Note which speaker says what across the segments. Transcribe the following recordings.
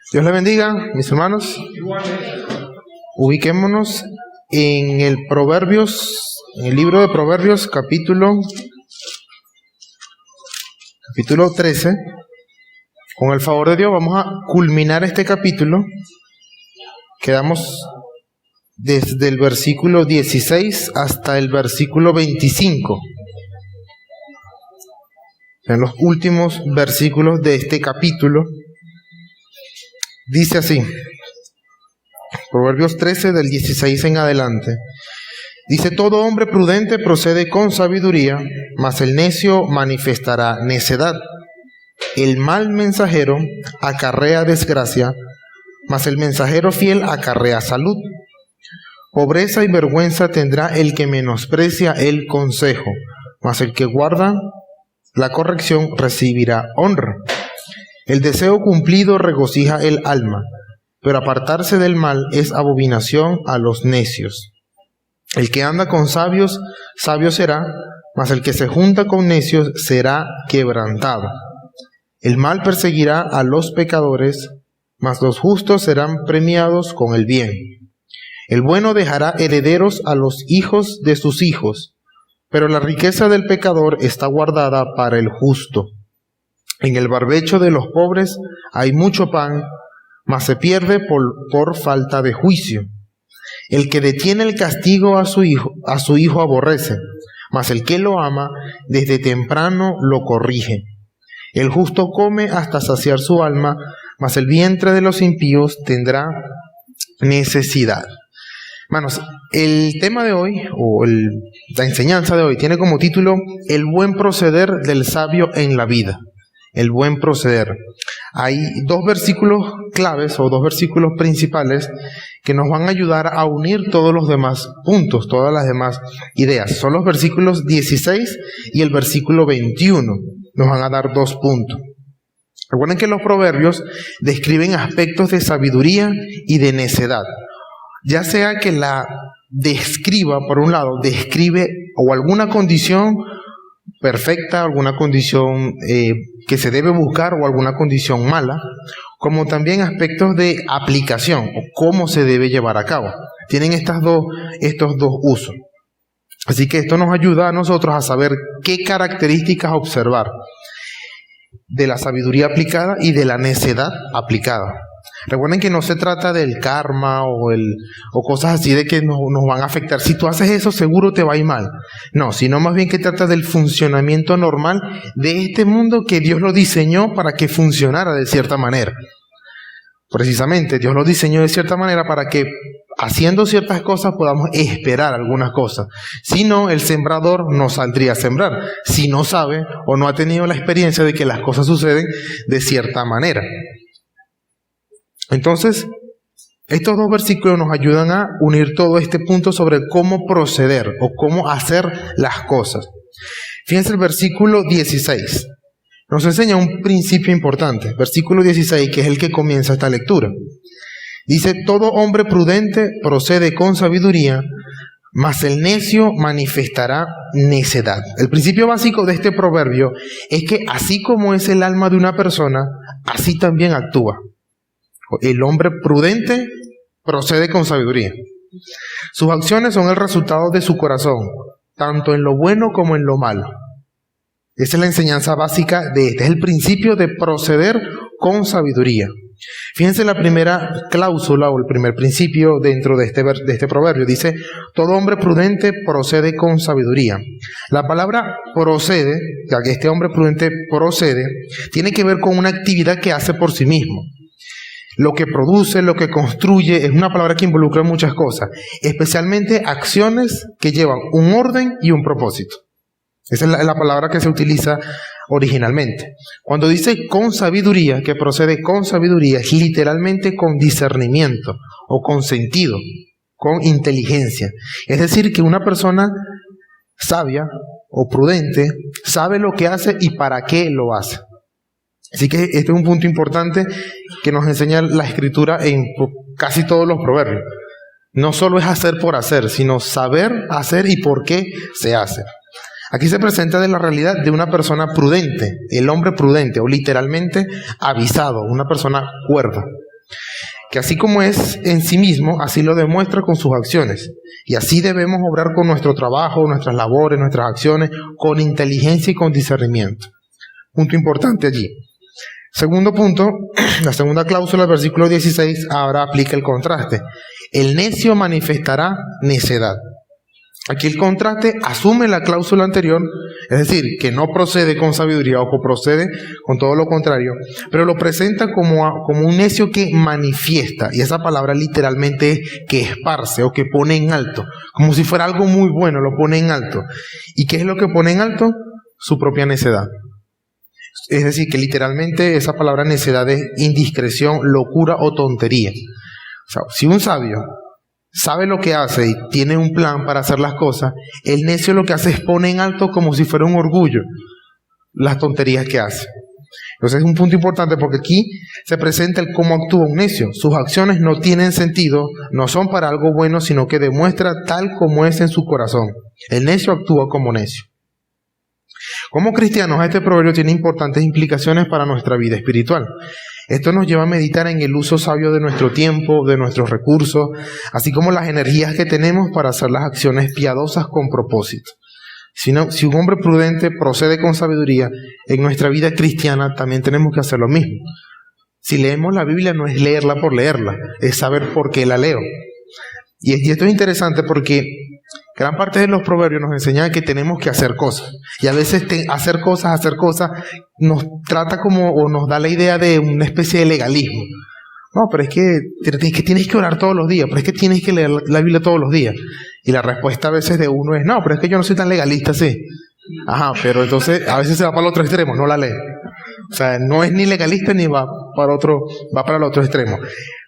Speaker 1: Dios le bendiga, mis hermanos. Ubiquémonos en el libro de Proverbios, capítulo 13. Con el favor de Dios vamos a culminar este capítulo. Quedamos desde el versículo 16 hasta el versículo 25. En los últimos versículos de este capítulo. Dice así, Proverbios 13 del 16 en adelante. Dice: todo hombre prudente procede con sabiduría, mas el necio manifestará necedad. El mal mensajero acarrea desgracia, mas el mensajero fiel acarrea salud. Pobreza y vergüenza tendrá el que menosprecia el consejo, mas el que guarda la corrección recibirá honra. El deseo cumplido regocija el alma, pero apartarse del mal es abominación a los necios. El que anda con sabios, sabio será, mas el que se junta con necios será quebrantado. El mal perseguirá a los pecadores, mas los justos serán premiados con el bien. El bueno dejará herederos a los hijos de sus hijos, pero la riqueza del pecador está guardada para el justo. En el barbecho de los pobres hay mucho pan, mas se pierde por falta de juicio. El que detiene el castigo a su hijo aborrece, mas el que lo ama desde temprano lo corrige. El justo come hasta saciar su alma, mas el vientre de los impíos tendrá necesidad. Hermanos, el tema de hoy, la enseñanza de hoy, tiene como título El buen proceder del sabio en la vida. El buen proceder. Hay dos versículos claves o dos versículos principales que nos van a ayudar a unir todos los demás puntos, todas las demás ideas. Son los versículos 16 y el versículo 21. Nos van a dar 2 puntos. Recuerden que los proverbios describen aspectos de sabiduría y de necedad. Ya sea que la describa, por un lado, describe o alguna condición perfecta, alguna condición que se debe buscar o alguna condición mala, como también aspectos de aplicación o cómo se debe llevar a cabo. Tienen estos dos usos. Así que esto nos ayuda a nosotros a saber qué características observar de la sabiduría aplicada y de la necedad aplicada. Recuerden que no se trata del karma o cosas así de que nos van a afectar. Si tú haces eso, seguro te va a ir mal. No, sino más bien que trata del funcionamiento normal de este mundo que Dios lo diseñó para que funcionara de cierta manera. Precisamente, Dios lo diseñó de cierta manera para que haciendo ciertas cosas podamos esperar algunas cosas. Si no, el sembrador no saldría a sembrar, si no sabe o no ha tenido la experiencia de que las cosas suceden de cierta manera. Entonces, estos dos versículos nos ayudan a unir todo este punto sobre cómo proceder o cómo hacer las cosas. Fíjense el versículo 16. Nos enseña un principio importante. Versículo 16, que es el que comienza esta lectura. Dice: todo hombre prudente procede con sabiduría, mas el necio manifestará necedad. El principio básico de este proverbio es que así como es el alma de una persona, así también actúa. El hombre prudente procede con sabiduría. Sus acciones son el resultado de su corazón, tanto en lo bueno como en lo malo. Esa es la enseñanza básica de este. Es el principio de proceder con sabiduría. Fíjense la primera cláusula o el primer principio dentro de este proverbio. Dice: todo hombre prudente procede con sabiduría. La palabra procede, ya que este hombre prudente procede, tiene que ver con una actividad que hace por sí mismo. Lo que produce, lo que construye, es una palabra que involucra muchas cosas, especialmente acciones que llevan un orden y un propósito. Esa es la palabra que se utiliza originalmente. Cuando dice con sabiduría, que procede con sabiduría, es literalmente con discernimiento o con sentido, con inteligencia. Es decir, que una persona sabia o prudente sabe lo que hace y para qué lo hace. Así que este es un punto importante que nos enseña la Escritura en casi todos los proverbios. No solo es hacer por hacer, sino saber hacer y por qué se hace. Aquí se presenta de la realidad de una persona prudente, el hombre prudente, o literalmente avisado, una persona cuerda. que así como es en sí mismo, así lo demuestra con sus acciones. Y así debemos obrar con nuestro trabajo, nuestras labores, nuestras acciones, con inteligencia y con discernimiento. Punto importante allí. Segundo punto, la segunda cláusula del versículo 16, ahora aplica el contraste. El necio manifestará necedad. Aquí el contraste asume la cláusula anterior, es decir, que no procede con sabiduría o que procede con todo lo contrario, pero lo presenta como un necio que manifiesta, y esa palabra literalmente es que esparce o que pone en alto, como si fuera algo muy bueno, lo pone en alto. ¿Y qué es lo que pone en alto? Su propia necedad. Es decir, que literalmente esa palabra necedad es indiscreción, locura o tontería. O sea, si un sabio sabe lo que hace y tiene un plan para hacer las cosas, el necio lo que hace es pone en alto como si fuera un orgullo las tonterías que hace. Entonces es un punto importante porque aquí se presenta el cómo actúa un necio. Sus acciones no tienen sentido, no son para algo bueno, sino que demuestra tal como es en su corazón. El necio actúa como necio. Como cristianos, este proverbio tiene importantes implicaciones para nuestra vida espiritual. Esto nos lleva a meditar en el uso sabio de nuestro tiempo, de nuestros recursos, así como las energías que tenemos para hacer las acciones piadosas con propósito. Si un hombre prudente procede con sabiduría, en nuestra vida cristiana también tenemos que hacer lo mismo. Si leemos la Biblia no es leerla por leerla, es saber por qué la leo. Y esto es interesante porque gran parte de los proverbios nos enseñan que tenemos que hacer cosas. Y a veces hacer cosas nos trata como, o nos da la idea de una especie de legalismo. No, pero es que tienes que orar todos los días, pero es que tienes que leer la Biblia todos los días. Y la respuesta a veces de uno es, no, pero es que yo no soy tan legalista, sí. Ajá, pero entonces a veces se va para el otro extremo, no la lee. O sea, no es ni legalista ni va para el otro extremo.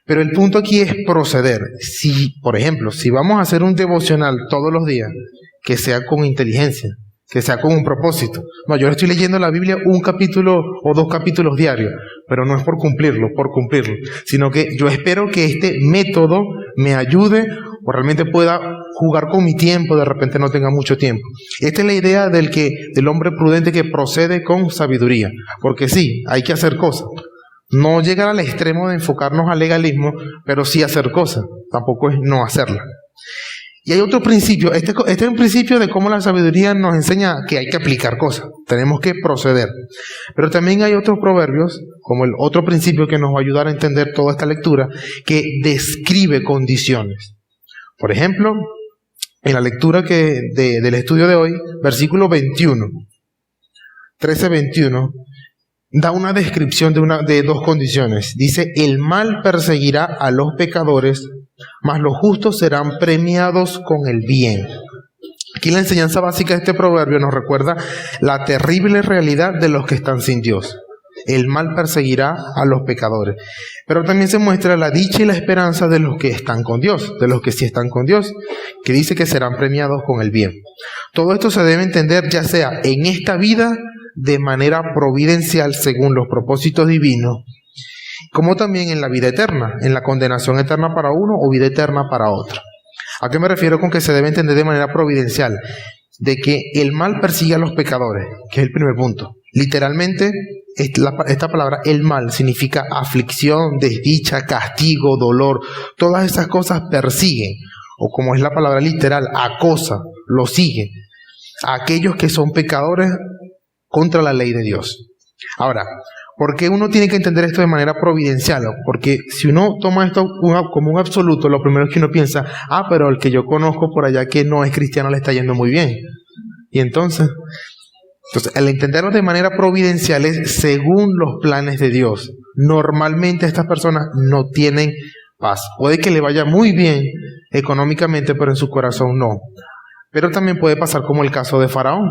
Speaker 1: Pero el punto aquí es proceder. Si, por ejemplo, si vamos a hacer un devocional todos los días, que sea con inteligencia, que sea con un propósito. No, yo estoy leyendo la Biblia un capítulo o 2 capítulos diarios, pero no es por cumplirlo, sino que yo espero que este método me ayude o realmente pueda jugar con mi tiempo, de repente no tenga mucho tiempo. Esta es la idea del hombre prudente que procede con sabiduría, porque sí, hay que hacer cosas. No llegar al extremo de enfocarnos al legalismo, pero sí hacer cosas, tampoco es no hacerlas. Y hay otro principio, este es un principio de cómo la sabiduría nos enseña que hay que aplicar cosas, tenemos que proceder. Pero también hay otros proverbios, como el otro principio que nos va a ayudar a entender toda esta lectura, que describe condiciones. Por ejemplo, en la lectura del estudio de hoy, versículo 21, 13-21, da una descripción de 2 condiciones. Dice, el mal perseguirá a los pecadores, mas los justos serán premiados con el bien. Aquí la enseñanza básica de este proverbio nos recuerda la terrible realidad de los que están sin Dios. El mal perseguirá a los pecadores. Pero también se muestra la dicha y la esperanza de los que están con Dios, de los que sí están con Dios, que dice que serán premiados con el bien. Todo esto se debe entender ya sea en esta vida, de manera providencial según los propósitos divinos, como también en la vida eterna, en la condenación eterna para uno o vida eterna para otro. ¿A qué me refiero con que se debe entender de manera providencial? De que el mal persigue a los pecadores, que es el primer punto. Literalmente, esta palabra, el mal, significa aflicción, desdicha, castigo, dolor. Todas esas cosas persiguen, o como es la palabra literal, acosa, lo sigue a aquellos que son pecadores contra la ley de Dios. Ahora, ¿por qué uno tiene que entender esto de manera providencial? Porque si uno toma esto como un absoluto, lo primero es que uno piensa, pero el que yo conozco por allá que no es cristiano le está yendo muy bien. Y entonces, el entenderlo de manera providencial es según los planes de Dios. Normalmente estas personas no tienen paz. Puede que le vaya muy bien económicamente, pero en su corazón no. Pero también puede pasar como el caso de Faraón,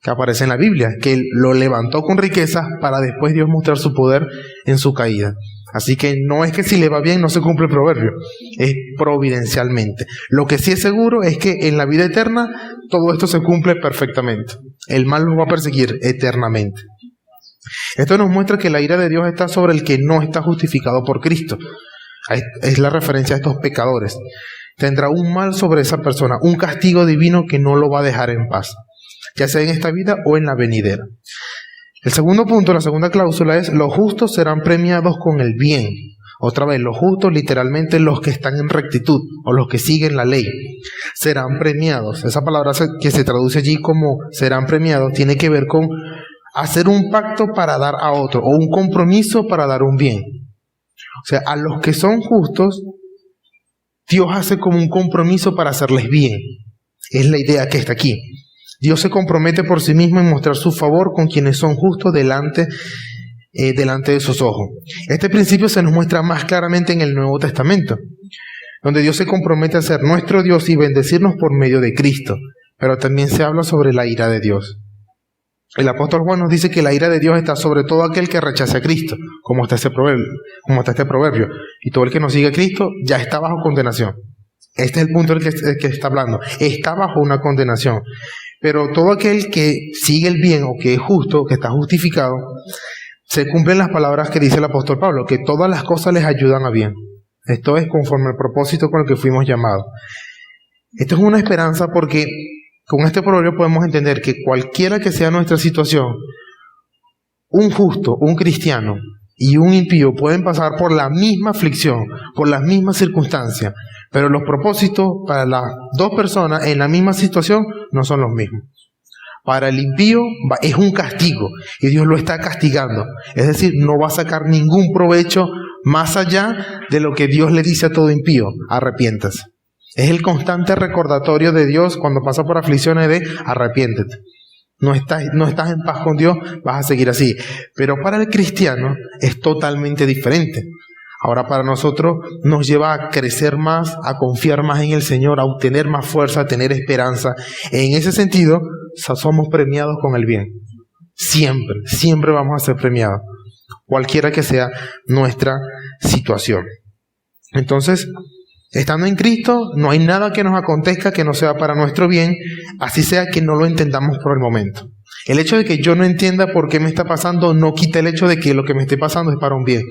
Speaker 1: que aparece en la Biblia, que él lo levantó con riquezas para después Dios mostrar su poder en su caída. Así que no es que si le va bien no se cumple el proverbio, es providencialmente. Lo que sí es seguro es que en la vida eterna todo esto se cumple perfectamente. El mal los va a perseguir eternamente. Esto nos muestra que la ira de Dios está sobre el que no está justificado por Cristo. Es la referencia a estos pecadores. Tendrá un mal sobre esa persona, un castigo divino que no lo va a dejar en paz, ya sea en esta vida o en la venidera. El segundo punto, la segunda cláusula es, los justos serán premiados con el bien. Otra vez, los justos, literalmente los que están en rectitud o los que siguen la ley, serán premiados. Esa palabra que se traduce allí como serán premiados tiene que ver con hacer un pacto para dar a otro o un compromiso para dar un bien. O sea, a los que son justos, Dios hace como un compromiso para hacerles bien. Es la idea que está aquí. Dios se compromete por sí mismo en mostrar su favor con quienes son justos delante de sus ojos. Este principio se nos muestra más claramente en el Nuevo Testamento, donde Dios se compromete a ser nuestro Dios y bendecirnos por medio de Cristo, pero también se habla sobre la ira de Dios. El apóstol Juan nos dice que la ira de Dios está sobre todo aquel que rechace a Cristo, como está este proverbio, y todo el que no sigue a Cristo ya está bajo condenación. Este es el punto del que está hablando, está bajo una condenación. Pero todo aquel que sigue el bien o que es justo, que está justificado, se cumplen las palabras que dice el apóstol Pablo, que todas las cosas les ayudan a bien. Esto es conforme al propósito con el que fuimos llamados. Esto es una esperanza porque con este proverbio podemos entender que cualquiera que sea nuestra situación, un justo, un cristiano y un impío pueden pasar por la misma aflicción, por las mismas circunstancias, pero los propósitos para las dos personas en la misma situación no son los mismos. Para el impío es un castigo y Dios lo está castigando. Es decir, no va a sacar ningún provecho más allá de lo que Dios le dice a todo impío: arrepiéntase. Es el constante recordatorio de Dios cuando pasa por aflicciones de arrepiéntete. No estás en paz con Dios, vas a seguir así. Pero para el cristiano es totalmente diferente. Ahora para nosotros nos lleva a crecer más, a confiar más en el Señor, a obtener más fuerza, a tener esperanza. En ese sentido, somos premiados con el bien. Siempre vamos a ser premiados, cualquiera que sea nuestra situación. Entonces, estando en Cristo, no hay nada que nos acontezca que no sea para nuestro bien, así sea que no lo entendamos por el momento. El hecho de que yo no entienda por qué me está pasando no quita el hecho de que lo que me esté pasando es para un bien.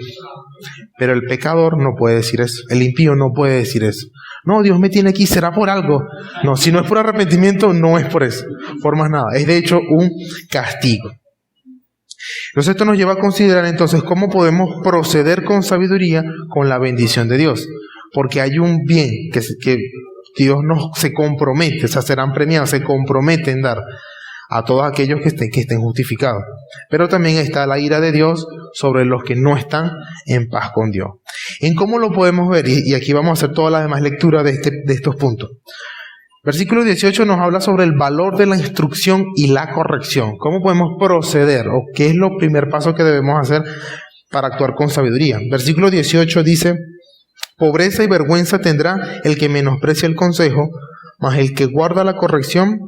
Speaker 1: Pero el pecador no puede decir eso, el impío no puede decir eso. No, Dios me tiene aquí, será por algo. No, si no es por arrepentimiento, no es por eso, por más nada. Es de hecho un castigo. Entonces esto nos lleva a considerar entonces cómo podemos proceder con sabiduría con la bendición de Dios. Porque hay un bien que Dios se compromete, o sea, serán premiados, se comprometen en dar a todos aquellos que estén justificados. Pero también está la ira de Dios sobre los que no están en paz con Dios. ¿En cómo lo podemos ver? Y aquí vamos a hacer toda la demás lectura de estos puntos. Versículo 18 nos habla sobre el valor de la instrucción y la corrección. ¿Cómo podemos proceder? ¿O qué es lo primer paso que debemos hacer para actuar con sabiduría? Versículo 18 dice: pobreza y vergüenza tendrá el que menosprecia el consejo, mas el que guarda la corrección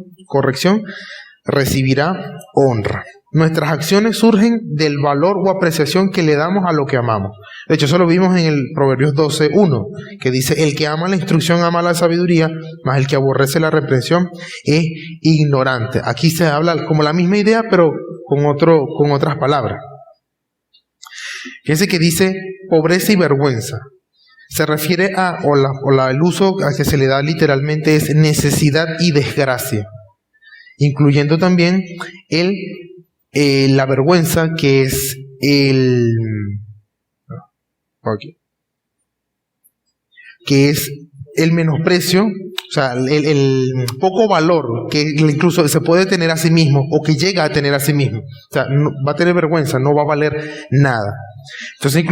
Speaker 1: recibirá honra. Nuestras acciones surgen del valor o apreciación que le damos a lo que amamos. De hecho, eso lo vimos en el Proverbios 12:1, que dice: el que ama la instrucción ama la sabiduría, mas el que aborrece la reprensión es ignorante. Aquí se habla como la misma idea, pero con otras palabras. Fíjense que dice pobreza y vergüenza. Se refiere el uso a que se le da literalmente es necesidad y desgracia, incluyendo también la vergüenza, que es el menosprecio, o sea, el poco valor que incluso se puede tener a sí mismo o que llega a tener a sí mismo. O sea, no, va a tener vergüenza, no va a valer nada. Entonces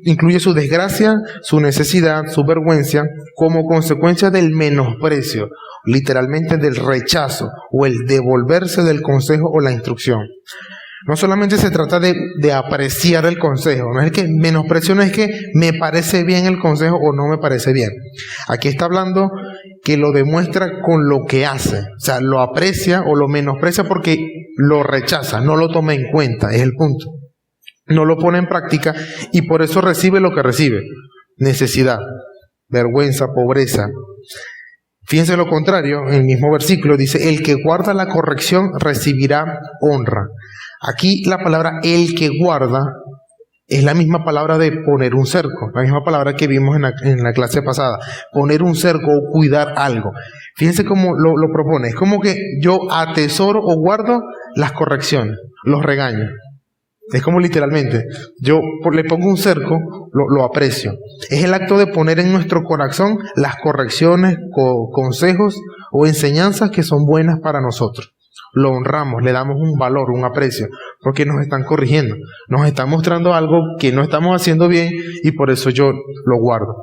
Speaker 1: incluye su desgracia, su necesidad, su vergüenza como consecuencia del menosprecio, literalmente del rechazo o el devolverse del consejo o la instrucción. No solamente se trata de apreciar el consejo, no es que menosprecio, no es que me parece bien el consejo o no me parece bien. Aquí está hablando que lo demuestra con lo que hace, o sea, lo aprecia o lo menosprecia porque lo rechaza, no lo toma en cuenta, es el punto. No lo pone en práctica y por eso recibe lo que recibe: necesidad, vergüenza, pobreza. Fíjense lo contrario, en el mismo versículo dice: el que guarda la corrección recibirá honra. Aquí la palabra el que guarda es la misma palabra de poner un cerco, la misma palabra que vimos en la clase pasada, poner un cerco o cuidar algo. Fíjense cómo lo propone, es como que yo atesoro o guardo las correcciones, los regaños. Es como literalmente, yo le pongo un cerco, lo aprecio. Es el acto de poner en nuestro corazón las correcciones, consejos o enseñanzas que son buenas para nosotros. Lo honramos, le damos un valor, un aprecio, porque nos están corrigiendo, nos están mostrando algo que no estamos haciendo bien y por eso yo lo guardo.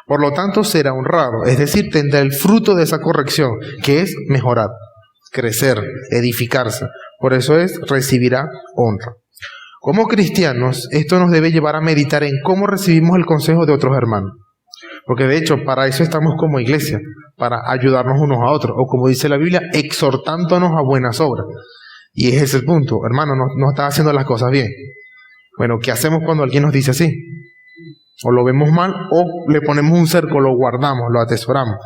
Speaker 1: Por lo tanto, será honrado, es decir, tendrá el fruto de esa corrección, que es mejorar, crecer, edificarse. Por eso recibirá honra. Como cristianos, esto nos debe llevar a meditar en cómo recibimos el consejo de otros hermanos. Porque de hecho, para eso estamos como iglesia, para ayudarnos unos a otros. O como dice la Biblia, exhortándonos a buenas obras. Y ese es el punto. Hermano, no estás haciendo las cosas bien. Bueno, ¿qué hacemos cuando alguien nos dice así? O lo vemos mal, o le ponemos un cerco, lo guardamos, lo atesoramos.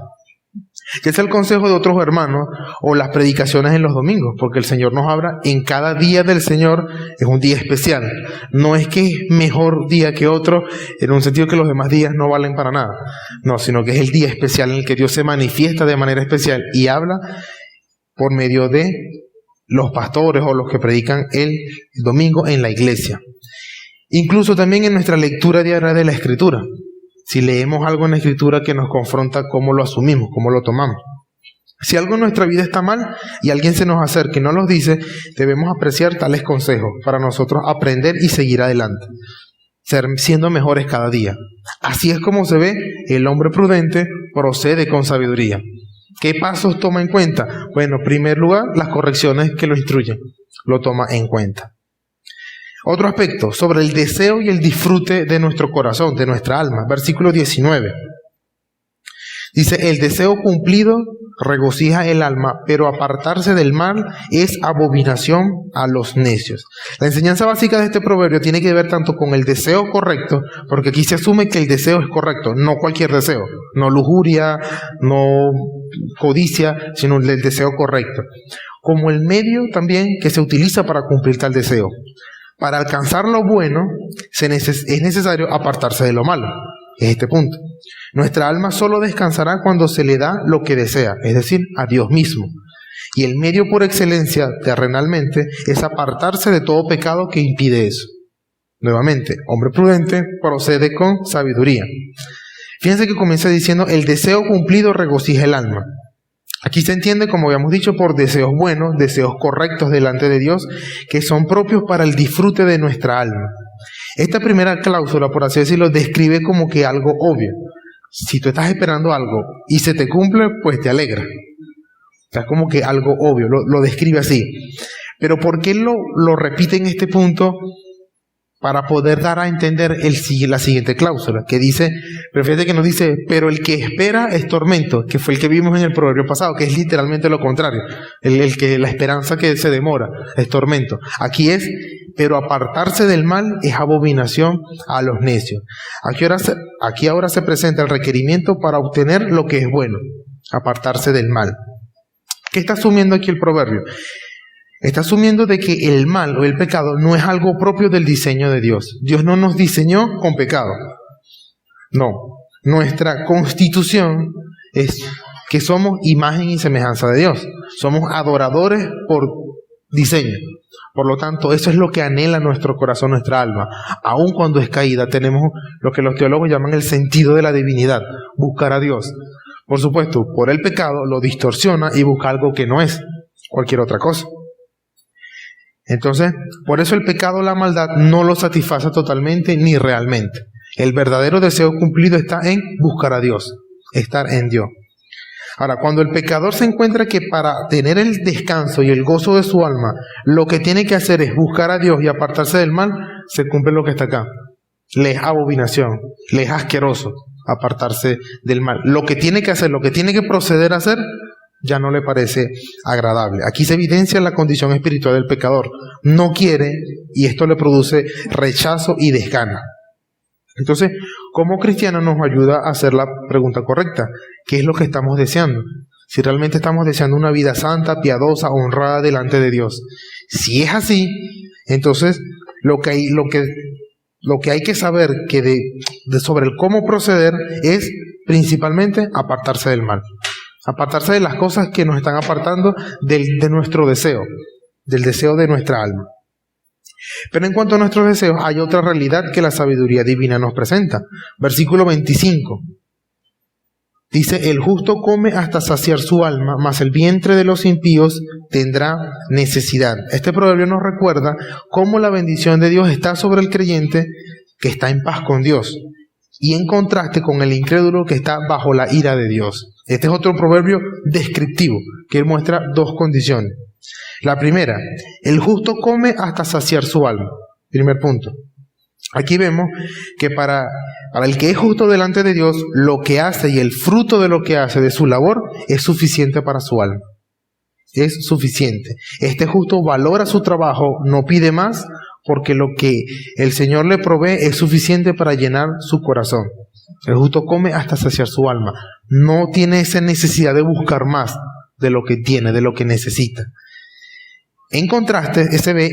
Speaker 1: Que es el consejo de otros hermanos o las predicaciones en los domingos, porque el Señor nos habla en cada día del Señor, es un día especial. No es que es mejor día que otro, en un sentido que los demás días no valen para nada. No, sino que es el día especial en el que Dios se manifiesta de manera especial y habla por medio de los pastores o los que predican el domingo en la iglesia. Incluso también en nuestra lectura diaria de la Escritura. Si leemos algo en la Escritura que nos confronta, ¿cómo lo asumimos? ¿Cómo lo tomamos? Si algo en nuestra vida está mal y alguien se nos acerca y nos lo dice, debemos apreciar tales consejos para nosotros aprender y seguir adelante, siendo mejores cada día. Así es como se ve, el hombre prudente procede con sabiduría. ¿Qué pasos toma en cuenta? Bueno, en primer lugar, las correcciones que lo instruyen, lo toma en cuenta. Otro aspecto, sobre el deseo y el disfrute de nuestro corazón, de nuestra alma. Versículo 19. Dice, el deseo cumplido regocija el alma, pero apartarse del mal es abominación a los necios. La enseñanza básica de este proverbio tiene que ver tanto con el deseo correcto, porque aquí se asume que el deseo es correcto, no cualquier deseo, no lujuria, no codicia, sino el deseo correcto, como el medio también que se utiliza para cumplir tal deseo. Para alcanzar lo bueno es necesario apartarse de lo malo. Es este punto. Nuestra alma solo descansará cuando se le da lo que desea, es decir, a Dios mismo. Y el medio por excelencia, terrenalmente, es apartarse de todo pecado que impide eso. Nuevamente, hombre prudente procede con sabiduría. Fíjense que comienza diciendo, el deseo cumplido regocija el alma. Aquí se entiende, como habíamos dicho, por deseos buenos, deseos correctos delante de Dios, que son propios para el disfrute de nuestra alma. Esta primera cláusula, por así decirlo, describe como que algo obvio. Si tú estás esperando algo y se te cumple, pues te alegra. O sea, es como que algo obvio, lo describe así. Pero ¿por qué lo repite en este punto? Para poder dar a entender la siguiente cláusula, que dice, prefiere que nos dice, pero el que espera es tormento, que fue el que vimos en el proverbio pasado, que es literalmente lo contrario, la esperanza que se demora es tormento. Aquí es, pero apartarse del mal es abominación a los necios. Aquí ahora se presenta el requerimiento para obtener lo que es bueno, apartarse del mal. ¿Qué está asumiendo aquí el proverbio? Está asumiendo de que el mal o el pecado no es algo propio del diseño de Dios. Dios no nos diseñó con pecado. No. Nuestra constitución es que somos imagen y semejanza de Dios. Somos adoradores por diseño. Por lo tanto, eso es lo que anhela nuestro corazón, nuestra alma. Aun cuando es caída, tenemos lo que los teólogos llaman el sentido de la divinidad. Buscar a Dios. Por supuesto, por el pecado lo distorsiona y busca algo que no es cualquier otra cosa. Entonces, por eso el pecado o la maldad no lo satisface totalmente ni realmente. El verdadero deseo cumplido está en buscar a Dios, estar en Dios. Ahora, cuando el pecador se encuentra que para tener el descanso y el gozo de su alma, lo que tiene que hacer es buscar a Dios y apartarse del mal, se cumple lo que está acá. Le es abominación, le es asqueroso apartarse del mal. Lo que tiene que hacer, lo que tiene que proceder a hacer, ya no le parece agradable. Aquí se evidencia la condición espiritual del pecador. No quiere y esto le produce rechazo y desgana. Entonces, como cristiano nos ayuda a hacer la pregunta correcta. ¿Qué es lo que estamos deseando? Si realmente estamos deseando una vida santa, piadosa, honrada delante de Dios. Si es así, entonces lo que hay que saber sobre el cómo proceder es principalmente apartarse del mal. Apartarse de las cosas que nos están apartando de nuestro deseo, del deseo de nuestra alma. Pero en cuanto a nuestros deseos, hay otra realidad que la sabiduría divina nos presenta. Versículo 25. Dice, el justo come hasta saciar su alma, mas el vientre de los impíos tendrá necesidad. Este proverbio nos recuerda cómo la bendición de Dios está sobre el creyente que está en paz con Dios, y en contraste con el incrédulo que está bajo la ira de Dios. Este es otro proverbio descriptivo que muestra dos condiciones. La primera, el justo come hasta saciar su alma. Primer punto. Aquí vemos que para el que es justo delante de Dios, lo que hace y el fruto de lo que hace de su labor es suficiente para su alma. Es suficiente. Este justo valora su trabajo, no pide más, porque lo que el Señor le provee es suficiente para llenar su corazón. El justo come hasta saciar su alma. No tiene esa necesidad de buscar más de lo que tiene, de lo que necesita. En contraste, se ve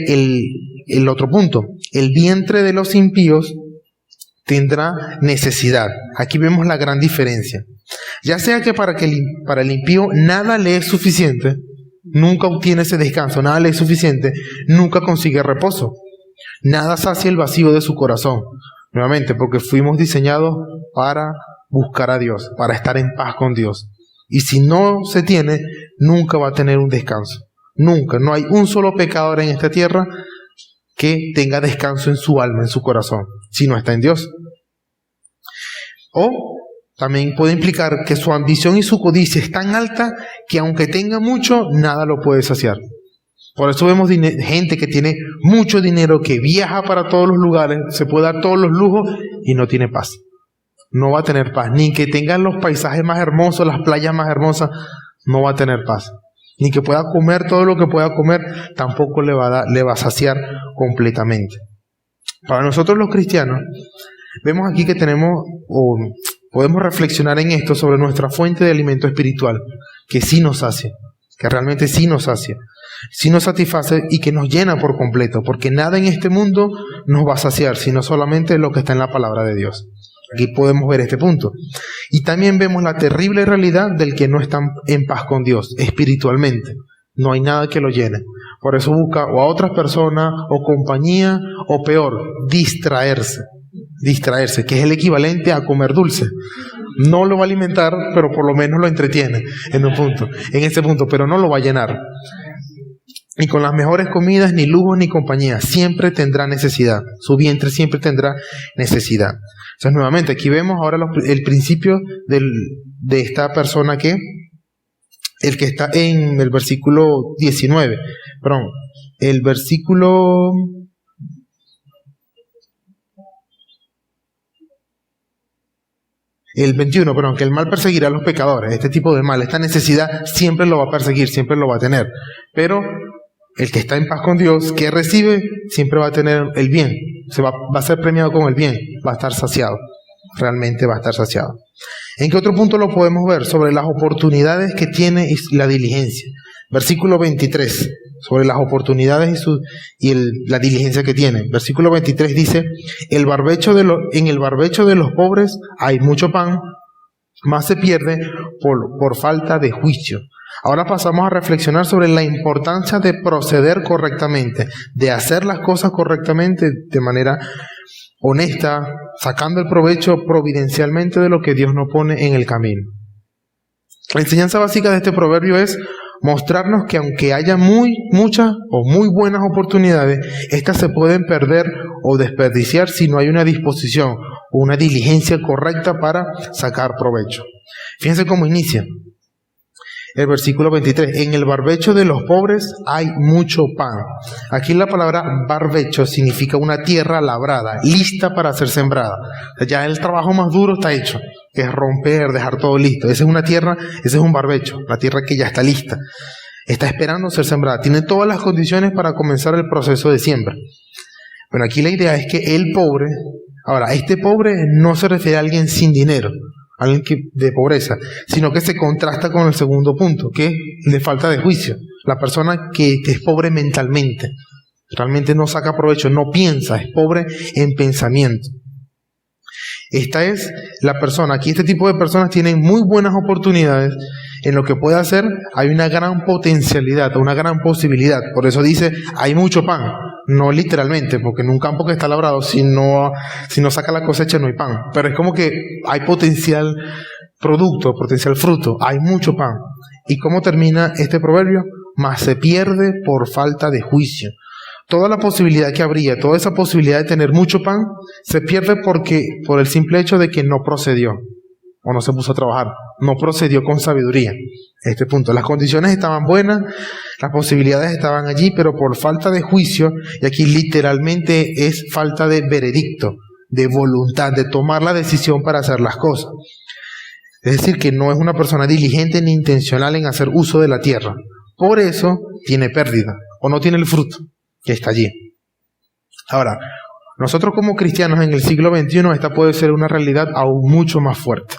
Speaker 1: el otro punto. El vientre de los impíos tendrá necesidad. Aquí vemos la gran diferencia. Ya sea que para el impío nada le es suficiente, nunca obtiene ese descanso, nada le es suficiente, nunca consigue reposo. Nada sacia el vacío de su corazón. Nuevamente, porque fuimos diseñados para buscar a Dios, para estar en paz con Dios. Y si no se tiene, nunca va a tener un descanso. Nunca. No hay un solo pecador en esta tierra que tenga descanso en su alma, en su corazón, si no está en Dios. O también puede implicar que su ambición y su codicia es tan alta que aunque tenga mucho, nada lo puede saciar. Por eso vemos gente que tiene mucho dinero, que viaja para todos los lugares, se puede dar todos los lujos y no tiene paz. No va a tener paz. Ni que tenga los paisajes más hermosos, las playas más hermosas, no va a tener paz. Ni que pueda comer todo lo que pueda comer, tampoco le va a saciar completamente. Para nosotros los cristianos, vemos aquí que podemos reflexionar en esto sobre nuestra fuente de alimento espiritual, que sí nos sacia, que realmente sí nos sacia, sí nos satisface y que nos llena por completo, porque nada en este mundo nos va a saciar, sino solamente lo que está en la palabra de Dios. Aquí podemos ver este punto. Y también vemos la terrible realidad del que no está en paz con Dios, espiritualmente. No hay nada que lo llene. Por eso busca o a otras personas, o compañía, o peor, distraerse. Distraerse, que es el equivalente a comer dulce. No lo va a alimentar, pero por lo menos lo entretiene en ese punto, pero no lo va a llenar. Y con las mejores comidas, ni lujos ni compañía, siempre tendrá necesidad. Su vientre siempre tendrá necesidad. Entonces, nuevamente, aquí vemos ahora el principio de esta persona el que está en el versículo 19. Perdón, el versículo... El 21, perdón, que el mal perseguirá a los pecadores. Este tipo de mal, esta necesidad siempre lo va a perseguir, siempre lo va a tener. Pero el que está en paz con Dios, que recibe, siempre va a tener el bien. Va a ser premiado con el bien, va a estar saciado. Realmente va a estar saciado. ¿En qué otro punto lo podemos ver? Sobre las oportunidades que tiene la diligencia. Versículo 23, sobre las oportunidades la diligencia que tiene. Versículo 23 dice, en el barbecho de los pobres hay mucho pan, mas se pierde por falta de juicio. Ahora pasamos a reflexionar sobre la importancia de proceder correctamente, de hacer las cosas correctamente de manera honesta, sacando el provecho providencialmente de lo que Dios nos pone en el camino. La enseñanza básica de este proverbio es mostrarnos que aunque haya muchas o muy buenas oportunidades, estas se pueden perder o desperdiciar si no hay una disposición o una diligencia correcta para sacar provecho. Fíjense cómo inicia el versículo 23. En el barbecho de los pobres hay mucho pan. Aquí la palabra barbecho significa una tierra labrada, lista para ser sembrada. Ya el trabajo más duro está hecho, que es romper, dejar todo listo. Esa es una tierra, ese es un barbecho, la tierra que ya está lista. Está esperando ser sembrada. Tiene todas las condiciones para comenzar el proceso de siembra. Bueno, aquí la idea es que el pobre, ahora, este pobre no se refiere a alguien sin dinero, alguien de pobreza, sino que se contrasta con el segundo punto, que es de falta de juicio. La persona que es pobre mentalmente, realmente no saca provecho, no piensa, es pobre en pensamiento. Esta es la persona, aquí este tipo de personas tienen muy buenas oportunidades en lo que puede hacer, hay una gran potencialidad, una gran posibilidad. Por eso dice, hay mucho pan. no literalmente, porque en un campo que está labrado, si no saca la cosecha no hay pan. Pero es como que hay potencial producto, potencial fruto, hay mucho pan. ¿Y cómo termina este proverbio? Mas se pierde por falta de juicio. Toda la posibilidad que habría, toda esa posibilidad de tener mucho pan, se pierde por el simple hecho de que no procedió, o no se puso a trabajar, no procedió con sabiduría. Este punto, las condiciones estaban buenas, las posibilidades estaban allí, pero por falta de juicio, y aquí literalmente es falta de veredicto, de voluntad, de tomar la decisión para hacer las cosas. Es decir, que no es una persona diligente ni intencional en hacer uso de la tierra. Por eso tiene pérdida, o no tiene el fruto que está allí. Ahora, nosotros como cristianos en el siglo XXI, esta puede ser una realidad aún mucho más fuerte.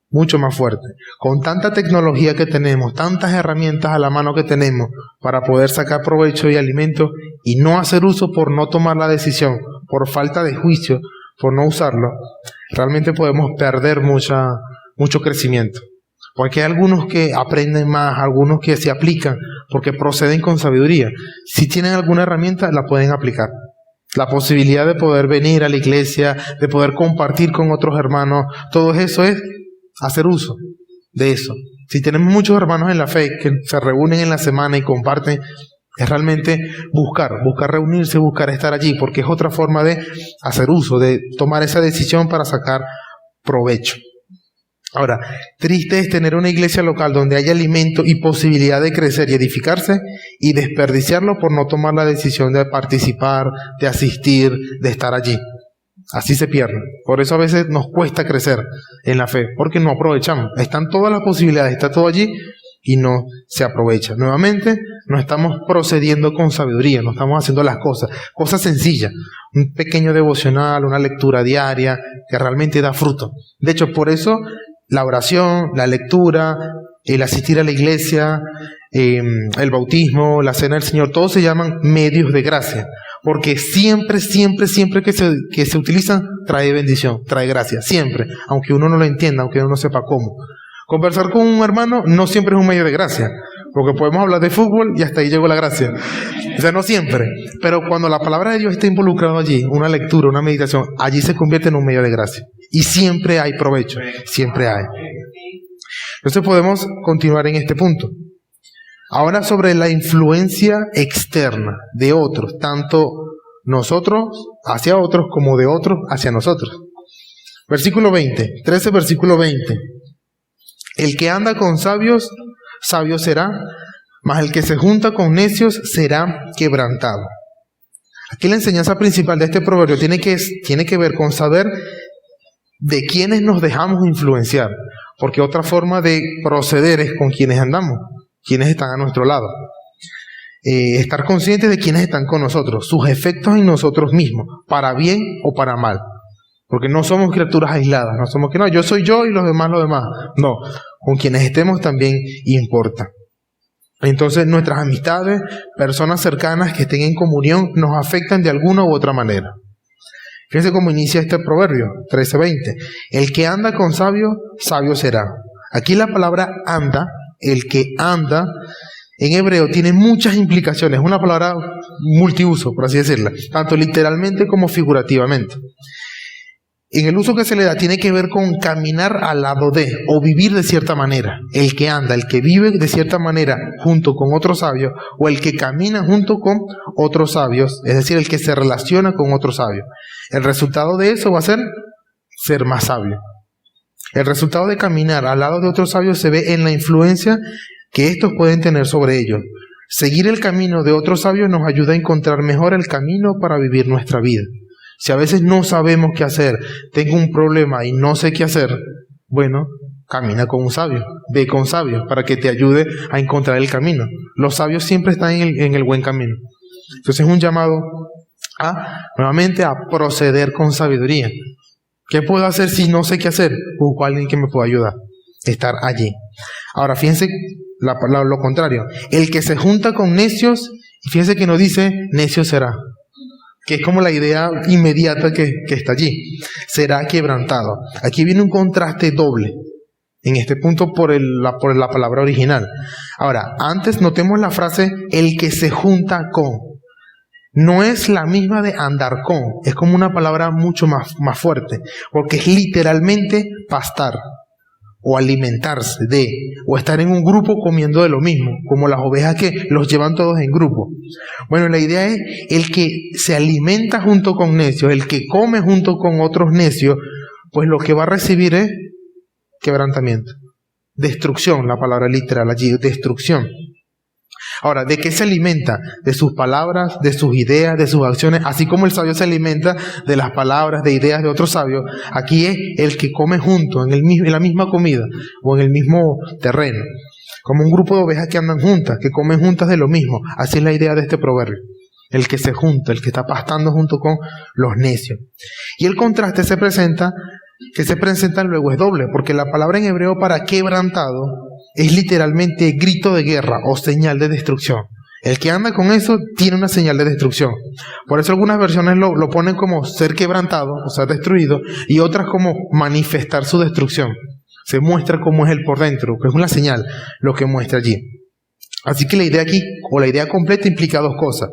Speaker 1: Mucho más fuerte. Con tanta tecnología que tenemos, tantas herramientas a la mano que tenemos para poder sacar provecho y alimento y no hacer uso por no tomar la decisión, por falta de juicio, por no usarlo, realmente podemos perder mucho crecimiento. Porque hay algunos que aprenden más, algunos que se aplican porque proceden con sabiduría. Si tienen alguna herramienta, la pueden aplicar. La posibilidad de poder venir a la iglesia, de poder compartir con otros hermanos, todo eso es hacer uso de eso. Si tenemos muchos hermanos en la fe que se reúnen en la semana y comparten, es realmente buscar reunirse, buscar estar allí, porque es otra forma de hacer uso, de tomar esa decisión para sacar provecho. Ahora, triste es tener una iglesia local donde haya alimento y posibilidad de crecer y edificarse y desperdiciarlo por no tomar la decisión de participar, de asistir, de estar allí. Así se pierde. Por eso a veces nos cuesta crecer en la fe, porque no aprovechamos. Están todas las posibilidades, está todo allí y no se aprovecha. Nuevamente, no estamos procediendo con sabiduría, no estamos haciendo las cosas sencillas. Un pequeño devocional, una lectura diaria que realmente da fruto. De hecho, por eso la oración, la lectura, el asistir a la iglesia, el bautismo, la cena del Señor, todos se llaman medios de gracia. Porque siempre que se utilizan, trae bendición, trae gracia, siempre. Aunque uno no lo entienda, aunque uno no sepa cómo. Conversar con un hermano no siempre es un medio de gracia. Porque podemos hablar de fútbol y hasta ahí llegó la gracia. O sea, no siempre. Pero cuando la palabra de Dios está involucrada allí, una lectura, una meditación, allí se convierte en un medio de gracia. Y siempre hay provecho, siempre hay. Entonces podemos continuar en este punto. Ahora sobre la influencia externa de otros, tanto nosotros hacia otros como de otros hacia nosotros. Versículo 20, 13 versículo 20. El que anda con sabios, sabio será, mas el que se junta con necios será quebrantado. Aquí la enseñanza principal de este proverbio tiene que ver con saber de quiénes nos dejamos influenciar, porque otra forma de proceder es con quienes andamos, quienes están a nuestro lado. Estar conscientes de quienes están con nosotros, sus efectos en nosotros mismos, para bien o para mal. Porque no somos criaturas aisladas, no somos que no, yo soy yo y los demás. No, con quienes estemos también importa. Entonces nuestras amistades, personas cercanas que estén en comunión, nos afectan de alguna u otra manera. Fíjense cómo inicia este proverbio, 13:20. El que anda con sabio, sabio será. Aquí la palabra anda, el que anda, en hebreo tiene muchas implicaciones. Es una palabra multiuso, por así decirla, tanto literalmente como figurativamente. En el uso que se le da tiene que ver con caminar al lado de o vivir de cierta manera. El que anda, el que vive de cierta manera junto con otros sabios o el que camina junto con otros sabios, es decir, el que se relaciona con otros sabios. El resultado de eso va a ser más sabio. El resultado de caminar al lado de otros sabios se ve en la influencia que estos pueden tener sobre ellos. Seguir el camino de otros sabios nos ayuda a encontrar mejor el camino para vivir nuestra vida. Si a veces no sabemos qué hacer, tengo un problema y no sé qué hacer, bueno, camina con un sabio, ve con sabios para que te ayude a encontrar el camino. Los sabios siempre están en el buen camino. Entonces es un llamado nuevamente a proceder con sabiduría. ¿Qué puedo hacer si no sé qué hacer? Busco a alguien que me pueda ayudar, estar allí. Ahora, fíjense lo contrario. El que se junta con necios, fíjense que no dice necio será, que es como la idea inmediata que está allí. Será quebrantado. Aquí viene un contraste doble en este punto por la palabra original. Ahora, antes notemos la frase el que se junta con. no es la misma de andar con, es como una palabra mucho más fuerte, porque es literalmente pastar, o alimentarse de, o estar en un grupo comiendo de lo mismo, como las ovejas que los llevan todos en grupo. Bueno, la idea es el que se alimenta junto con necios, el que come junto con otros necios, pues lo que va a recibir es quebrantamiento, destrucción, la palabra literal allí, destrucción. Ahora, ¿de qué se alimenta? De sus palabras, de sus ideas, de sus acciones, así como el sabio se alimenta de las palabras, de ideas de otros sabios. Aquí es el que come junto, en la misma comida o en el mismo terreno, como un grupo de ovejas que andan juntas, que comen juntas de lo mismo. Así es la idea de este proverbio, el que se junta, el que está pastando junto con los necios. Y el contraste que se presenta luego es doble, porque la palabra en hebreo para quebrantado es literalmente grito de guerra o señal de destrucción. El que anda con eso tiene una señal de destrucción. Por eso algunas versiones lo ponen como ser quebrantado, o sea, destruido, y otras como manifestar su destrucción. Se muestra cómo es él por dentro, que es una señal lo que muestra allí. Así que la idea aquí, o la idea completa, implica dos cosas.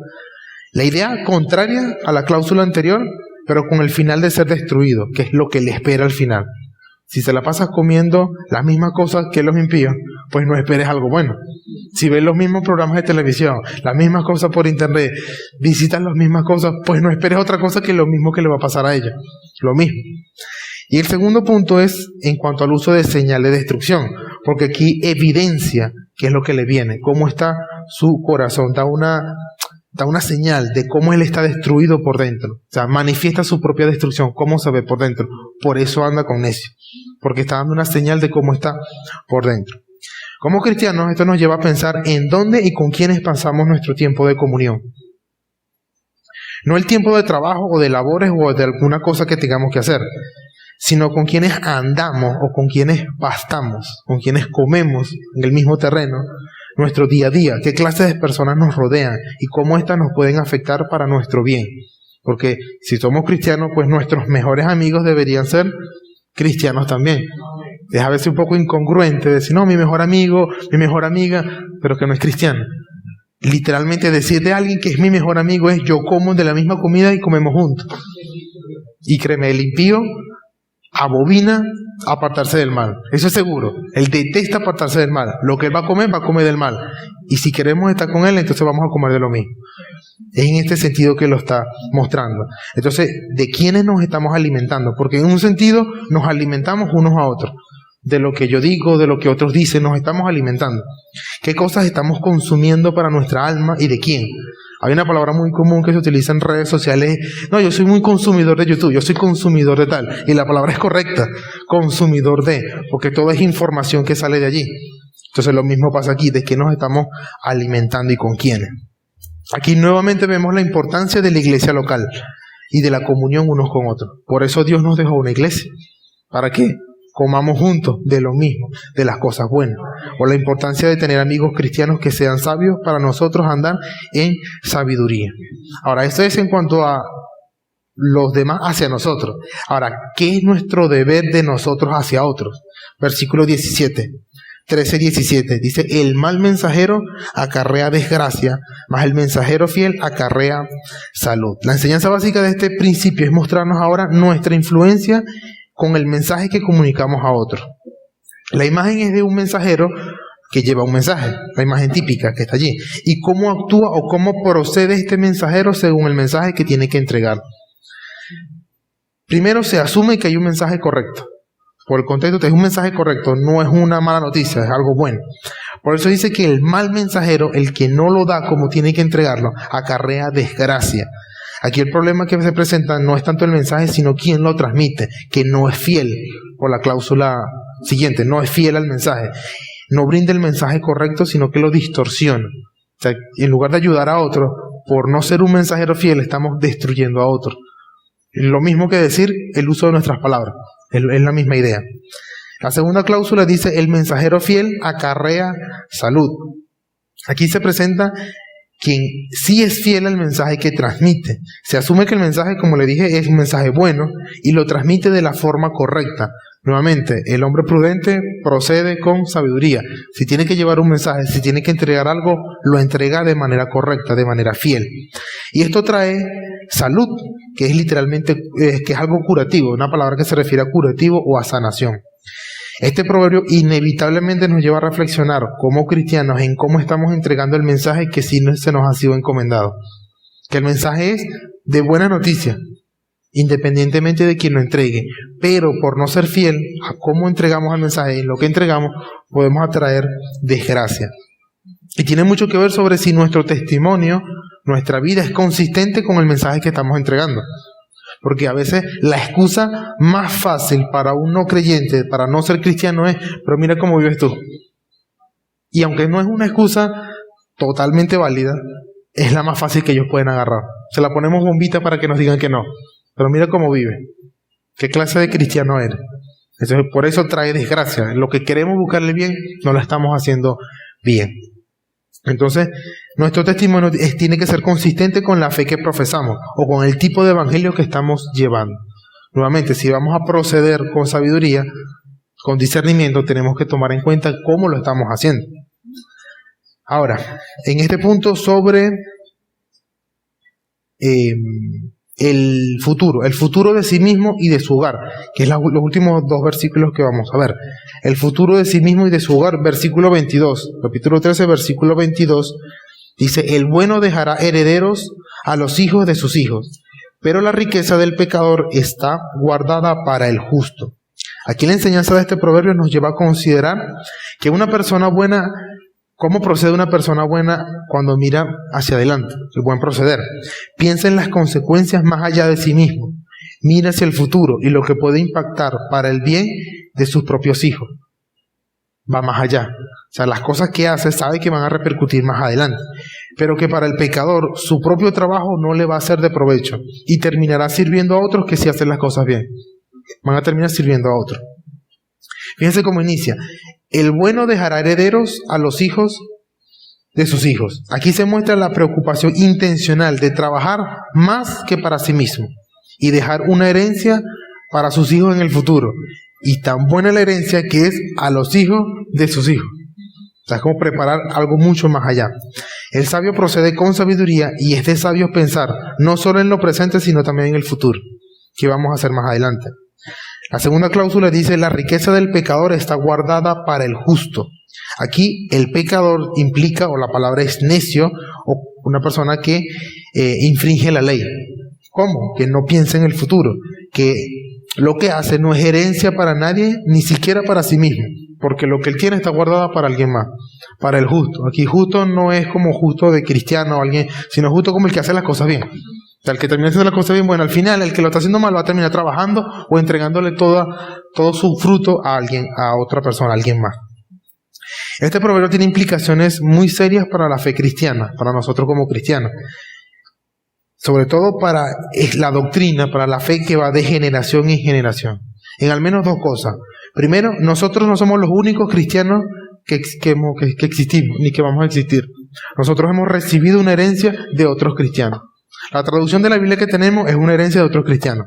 Speaker 1: La idea contraria a la cláusula anterior, pero con el final de ser destruido, que es lo que le espera al final. Si se la pasas comiendo las mismas cosas que los impíos, pues no esperes algo bueno. Si ves los mismos programas de televisión, las mismas cosas por internet, visitas las mismas cosas, pues no esperes otra cosa que lo mismo que le va a pasar a ellos. Lo mismo. Y el segundo punto es en cuanto al uso de señal de destrucción, porque aquí evidencia qué es lo que le viene, cómo está su corazón, da una señal de cómo él está destruido por dentro. O sea, manifiesta su propia destrucción, cómo se ve por dentro. Por eso anda con necio, porque está dando una señal de cómo está por dentro. Como cristianos, esto nos lleva a pensar en dónde y con quiénes pasamos nuestro tiempo de comunión. No el tiempo de trabajo o de labores o de alguna cosa que tengamos que hacer, sino con quienes andamos o con quienes pastamos, con quienes comemos en el mismo terreno, nuestro día a día, qué clases de personas nos rodean y cómo éstas nos pueden afectar para nuestro bien. Porque si somos cristianos, pues nuestros mejores amigos deberían ser cristianos también. Es a veces un poco incongruente decir, no, mi mejor amigo, mi mejor amiga, pero que no es cristiano. Literalmente decir de alguien que es mi mejor amigo es yo como de la misma comida y comemos juntos. Y créeme, el impío abomina apartarse del mal. Eso es seguro. Él detesta apartarse del mal. Lo que él va a comer del mal. Y si queremos estar con él, entonces vamos a comer de lo mismo. Es en este sentido que lo está mostrando. Entonces, ¿de quiénes nos estamos alimentando? Porque en un sentido nos alimentamos unos a otros. De lo que yo digo, de lo que otros dicen, nos estamos alimentando. ¿Qué cosas estamos consumiendo para nuestra alma y de quién? Hay una palabra muy común que se utiliza en redes sociales. No, yo soy muy consumidor de YouTube, yo soy consumidor de tal. Y la palabra es correcta, consumidor de, porque toda es información que sale de allí. Entonces lo mismo pasa aquí, de qué nos estamos alimentando y con quiénes. Aquí nuevamente vemos la importancia de la iglesia local y de la comunión unos con otros. Por eso Dios nos dejó una iglesia. ¿Para qué? Comamos juntos de lo mismo, de las cosas buenas. O la importancia de tener amigos cristianos que sean sabios para nosotros andar en sabiduría. Ahora, esto es en cuanto a los demás hacia nosotros. Ahora, ¿qué es nuestro deber de nosotros hacia otros? Versículo 13-17. Dice, el mal mensajero acarrea desgracia, mas el mensajero fiel acarrea salud. La enseñanza básica de este principio es mostrarnos ahora nuestra influencia con el mensaje que comunicamos a otros. La imagen es de un mensajero que lleva un mensaje, la imagen típica que está allí. Y cómo actúa o cómo procede este mensajero según el mensaje que tiene que entregar. Primero se asume que hay un mensaje correcto. Por el contexto, es un mensaje correcto, no es una mala noticia, es algo bueno. Por eso dice que el mal mensajero, el que no lo da como tiene que entregarlo, acarrea desgracia. Aquí el problema que se presenta no es tanto el mensaje, sino quién lo transmite, que no es fiel, por la cláusula siguiente, no es fiel al mensaje. No brinda el mensaje correcto, sino que lo distorsiona. O sea, en lugar de ayudar a otro, por no ser un mensajero fiel, estamos destruyendo a otro. Es lo mismo que decir el uso de nuestras palabras, es la misma idea. La segunda cláusula dice, el mensajero fiel acarrea salud. Aquí se presenta quien sí es fiel al mensaje que transmite. Se asume que el mensaje, como le dije, es un mensaje bueno y lo transmite de la forma correcta, Nuevamente, el hombre prudente procede con sabiduría. Si tiene que llevar un mensaje, si tiene que entregar algo, lo entrega de manera correcta, de manera fiel. Y esto trae salud, que es literalmente, que es algo curativo, una palabra que se refiere a curativo o a sanación. Este proverbio inevitablemente nos lleva a reflexionar como cristianos en cómo estamos entregando el mensaje que sí se nos ha sido encomendado. Que el mensaje es de buena noticia, independientemente de quien lo entregue, pero por no ser fiel a cómo entregamos el mensaje y lo que entregamos, podemos atraer desgracia. Y tiene mucho que ver sobre si nuestro testimonio, nuestra vida es consistente con el mensaje que estamos entregando. Porque a veces la excusa más fácil para un no creyente, para no ser cristiano es, pero mira cómo vives tú. Y aunque no es una excusa totalmente válida, es la más fácil que ellos pueden agarrar. Se la ponemos bombita para que nos digan que no. Pero mira cómo vive. ¿Qué clase de cristiano eres? Entonces, por eso trae desgracia. Lo que queremos buscarle bien, no lo estamos haciendo bien. Entonces, nuestro testimonio tiene que ser consistente con la fe que profesamos o con el tipo de evangelio que estamos llevando. Nuevamente, si vamos a proceder con sabiduría, con discernimiento, tenemos que tomar en cuenta cómo lo estamos haciendo. Ahora, en este punto sobre el futuro de sí mismo y de su hogar, que es los últimos dos versículos que vamos a ver. El futuro de sí mismo y de su hogar, versículo 22, capítulo 13, versículo 22, dice, el bueno dejará herederos a los hijos de sus hijos, pero la riqueza del pecador está guardada para el justo. Aquí la enseñanza de este proverbio nos lleva a considerar que una persona buena, ¿cómo procede una persona buena cuando mira hacia adelante? El buen proceder. Piensa en las consecuencias más allá de sí mismo. Mira hacia el futuro y lo que puede impactar para el bien de sus propios hijos. Va más allá. O sea, las cosas que hace sabe que van a repercutir más adelante. Pero que para el pecador su propio trabajo no le va a ser de provecho y terminará sirviendo a otros que sí hacen las cosas bien. Van a terminar sirviendo a otros. Fíjense cómo inicia. El bueno dejará herederos a los hijos de sus hijos. Aquí se muestra la preocupación intencional de trabajar más que para sí mismo y dejar una herencia para sus hijos en el futuro. Y tan buena la herencia que es a los hijos de sus hijos. O sea, es como preparar algo mucho más allá. El sabio procede con sabiduría y es de sabios pensar no solo en lo presente sino también en el futuro, que vamos a hacer más adelante. La segunda cláusula dice, la riqueza del pecador está guardada para el justo. Aquí el pecador implica, o la palabra es necio, o una persona que infringe la ley. ¿Cómo? Que no piensa en el futuro, que lo que hace no es herencia para nadie, ni siquiera para sí mismo, porque lo que él tiene está guardado para alguien más, para el justo. Aquí justo no es como justo de cristiano o alguien, sino justo como el que hace las cosas bien. O sea, el que termina haciendo las cosas bien, bueno, al final el que lo está haciendo mal va a terminar trabajando o entregándole todo su fruto a alguien, a otra persona, a alguien más. Este proverbio tiene implicaciones muy serias para la fe cristiana, para nosotros como cristianos. Sobre todo para la doctrina, para la fe que va de generación en generación. En al menos dos cosas. Primero, nosotros no somos los únicos cristianos que existimos, ni que vamos a existir. Nosotros hemos recibido una herencia de otros cristianos. La traducción de la Biblia que tenemos es una herencia de otros cristianos.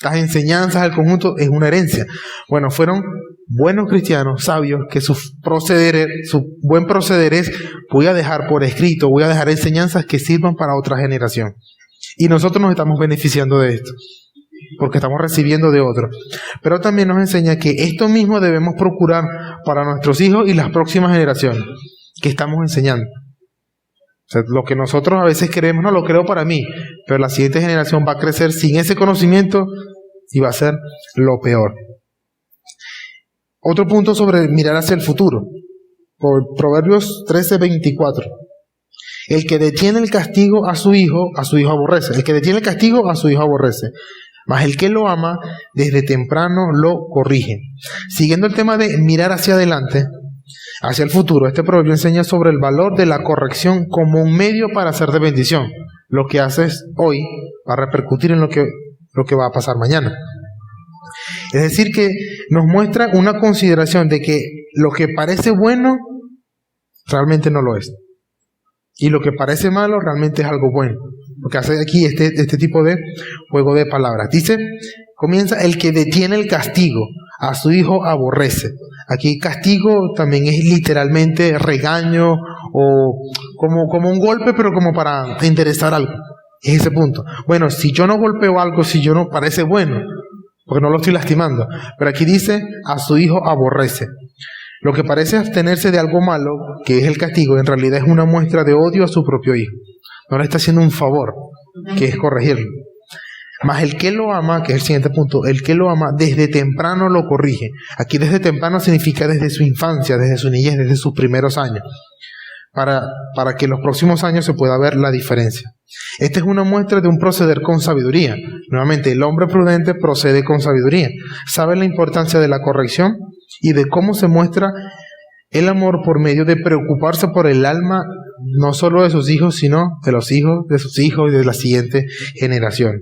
Speaker 1: Las enseñanzas del conjunto es una herencia. Bueno, fueron buenos cristianos, sabios, que su buen proceder es, voy a dejar por escrito, voy a dejar enseñanzas que sirvan para otra generación. Y nosotros nos estamos beneficiando de esto, porque estamos recibiendo de otros. Pero también nos enseña que esto mismo debemos procurar para nuestros hijos y las próximas generaciones que estamos enseñando. O sea, lo que nosotros a veces creemos, no lo creo para mí, pero la siguiente generación va a crecer sin ese conocimiento y va a ser lo peor. Otro punto sobre mirar hacia el futuro. Por Proverbios 13:24. El que detiene el castigo a su hijo aborrece. El que detiene el castigo a su hijo aborrece. Mas el que lo ama, desde temprano lo corrige. Siguiendo el tema de mirar hacia adelante, hacia el futuro, este proverbio enseña sobre el valor de la corrección como un medio para hacer de bendición. Lo que haces hoy va a repercutir en lo que va a pasar mañana. Es decir, que nos muestra una consideración de que lo que parece bueno realmente no lo es. Y lo que parece malo realmente es algo bueno. Lo que hace aquí este tipo de juego de palabras. Dice, comienza el que detiene el castigo a su hijo aborrece. Aquí castigo también es literalmente regaño o como un golpe, pero como para interesar algo. Es ese punto. Bueno, si yo no golpeo algo, si yo no parece bueno, porque no lo estoy lastimando. Pero aquí dice, a su hijo aborrece. Lo que parece abstenerse de algo malo, que es el castigo, en realidad es una muestra de odio a su propio hijo. No le está haciendo un favor, que es corregirlo. Mas el que lo ama, que es el siguiente punto, el que lo ama desde temprano lo corrige. Aquí desde temprano significa desde su infancia, desde su niñez, desde sus primeros años. Para que en los próximos años se pueda ver la diferencia. Esta es una muestra de un proceder con sabiduría. Nuevamente, el hombre prudente procede con sabiduría. Sabe la importancia de la corrección y de cómo se muestra el amor por medio de preocuparse por el alma, no solo de sus hijos, sino de los hijos, de sus hijos y de la siguiente generación.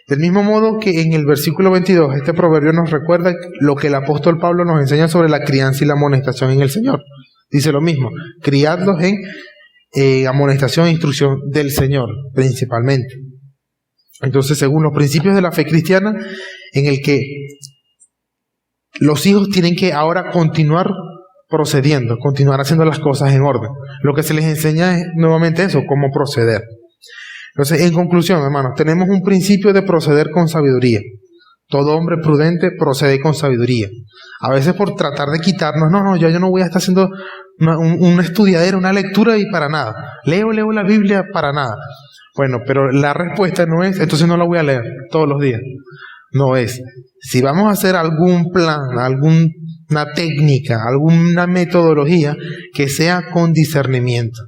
Speaker 1: Del mismo modo que en el versículo 22, este proverbio nos recuerda lo que el apóstol Pablo nos enseña sobre la crianza y la amonestación en el Señor. Dice lo mismo, criadlos en amonestación e instrucción del Señor, principalmente. Entonces, según los principios de la fe cristiana, en el que los hijos tienen que ahora continuar procediendo, continuar haciendo las cosas en orden. Lo que se les enseña es nuevamente eso, cómo proceder. Entonces, en conclusión, hermanos, tenemos un principio de proceder con sabiduría. Todo hombre prudente procede con sabiduría. A veces por tratar de quitarnos, yo no voy a estar haciendo una estudiadera, una lectura y para nada. Leo la Biblia para nada. Bueno, pero la respuesta no es, entonces no la voy a leer todos los días. No es, si vamos a hacer algún plan, alguna técnica, alguna metodología que sea con discernimiento.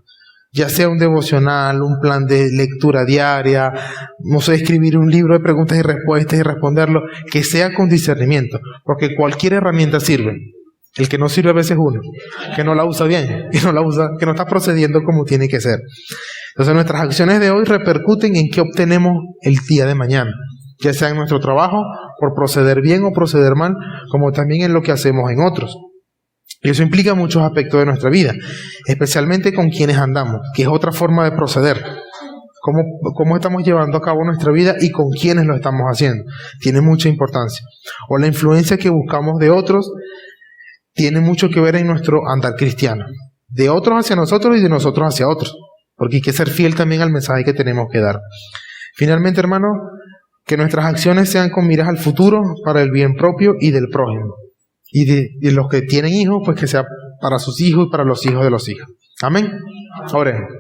Speaker 1: Ya sea un devocional, un plan de lectura diaria, no sé, escribir un libro de preguntas y respuestas y responderlo, que sea con discernimiento, porque cualquier herramienta sirve. El que no sirve a veces es uno, que no la usa bien, que no está procediendo como tiene que ser. Entonces nuestras acciones de hoy repercuten en qué obtenemos el día de mañana, ya sea en nuestro trabajo, por proceder bien o proceder mal, como también en lo que hacemos en otros. Y eso implica muchos aspectos de nuestra vida, especialmente con quienes andamos, que es otra forma de proceder. Cómo estamos llevando a cabo nuestra vida y con quiénes lo estamos haciendo. Tiene mucha importancia. O la influencia que buscamos de otros tiene mucho que ver en nuestro andar cristiano. De otros hacia nosotros y de nosotros hacia otros. Porque hay que ser fiel también al mensaje que tenemos que dar. Finalmente, hermanos, que nuestras acciones sean con miras al futuro, para el bien propio y del prójimo. Y de los que tienen hijos, pues que sea para sus hijos y para los hijos de los hijos. Amén. Oremos.